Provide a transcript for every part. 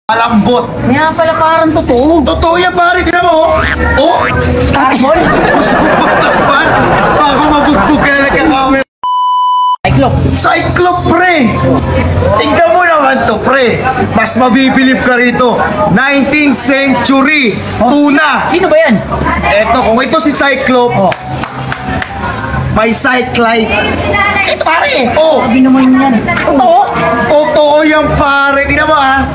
Malambot. Kaya pala parang totoo. Totoo yan, pare. Tignan mo. Oh! Carbon? Gusto mo ba tapan? Bago mabugbog ka na nagkakamera. Cyclop, pre! Tingnan mo naman to, pre. Mas mabibilib ka rito. 19th century. Tuna. Sino ba yan? Eto, kung ito si Cyclop, Oh. may Cyclite. Ito, pare. Oh! Sabi naman yan. Totoo? Totoo yan, pare. Tingnan mo, ha.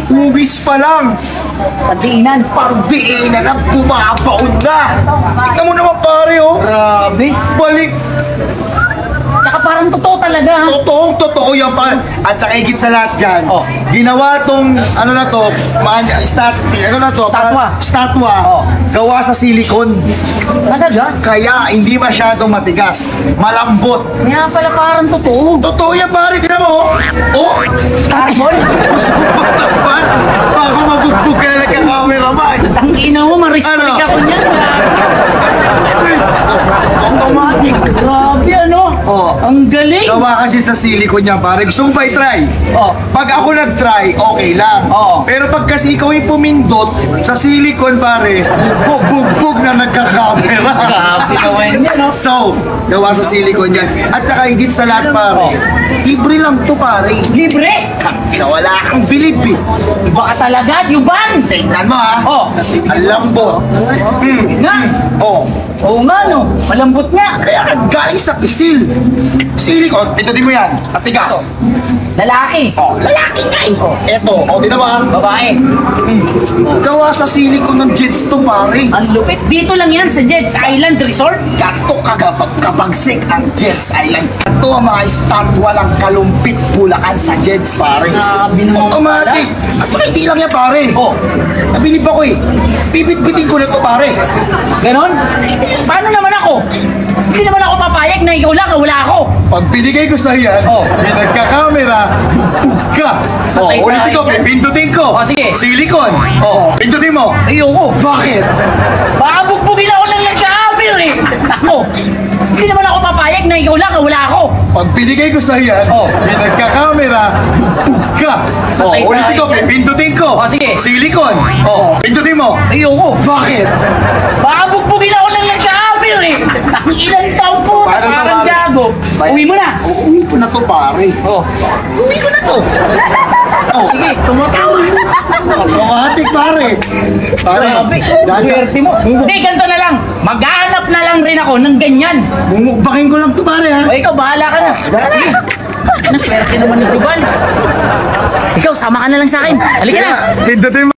Ubis pa lang. Pagdiinan. Pagdiinan na bumabaon na. Tingnan mo naman, pare, oh. Grabe. Balik. Tsaka parang totoo talaga. Ha? Totoo yan, pare. At saka higit sa lahat dyan, Oh. ginawa tong, ano na to, Statwa. Statwa, Oh. gawa sa silicone. Talaga? Kaya hindi masyadong matigas. Malambot. Kaya pala parang totoo. Totoo yan, pare. Tignan mo, oh. Carbon? Gusto mo ba tapan? Bago mabugbog ka na nagkakameraman. Ang ina mo, ma-restrict Ano? ako niyan. Automatic. Grabe ano? Oh. Ang galing. Gawa kasi sa silicone niya, pare. Gusto mo ba i-try? Oh. Pag ako nag-try, okay lang. Oo. Pero pag kasi ikaw yung pumindot sa silicone, pare, bugbog na nagkakamera. Grabe naman yan, no? So, gawa sa silicone yan. At saka higit sa lahat, pare, libre lang to, pare. Libre! Wala kang bilib, eh. Iba ka talaga, Yuban! Tingnan mo, ha? Oh. Ang lambot. Nga! Oh. Oo nga, no? Malambot nga. Kaya galing sa pisil. Silicone, pindutin mo yan. At tigas. Lalaki. Oh, lalaki nga eh. Oh. Eto, oh, di na ba? Babae. Gawa sa silicone ng jets to, pare. Ang lupit. Dito lang yan sa Jets Island Resort. Gato kapagsik ang Jets Island. Ito ang mga statwa lang kalumpit Bulacan sa Jets, pare. Grabe naman Automatic. At saka hindi lang yan, pare. Oh. Nabilib ako eh. Bibit-bitin ko na to, pare. Ganon? Paano naman ako? Hindi naman ako papayag na ikaw lang, wala ako. Pag binigay ko sa yan, Oh. may nagkakamera, bugbog ka. Oh, Patay ulitin ko, tayo dyan. pipindutin ko. Oh, sige. Silicone. Oh. Pindutin mo. Ayoko. Bakit? Baka bugbugin ako lang nagka-camera eh. Ako. Hindi naman ako papayag na ikaw lang, wala ako. Pag binigay ko sa yan, Oh. may nagkakamera, bugbog ka. Oh, Patay ulitin tayo ko, dyan. pipindutin ko. Oh, sige. Silicone. Oh. Pindutin mo. Ayoko. Bakit? Baka bugbugin ako lang nagka-camera eh. Ang ilang taon po, Paano parang pare? gago. Uwi mo na. Uwi ko na to, pare. Oh. Uwi ko na to. Oh, Sige. tumatawa. Automatic, pare. Pare, Grabe, swerte mo. Hindi, ganito na lang. Maghanap na lang rin ako ng ganyan. Mumukbakin ko lang to, pare, ha? O ikaw, bahala ka na. Dali. Naswerte naman ni Juban. Ikaw, sama ka na lang sa akin. Halika na. Pindutin mo.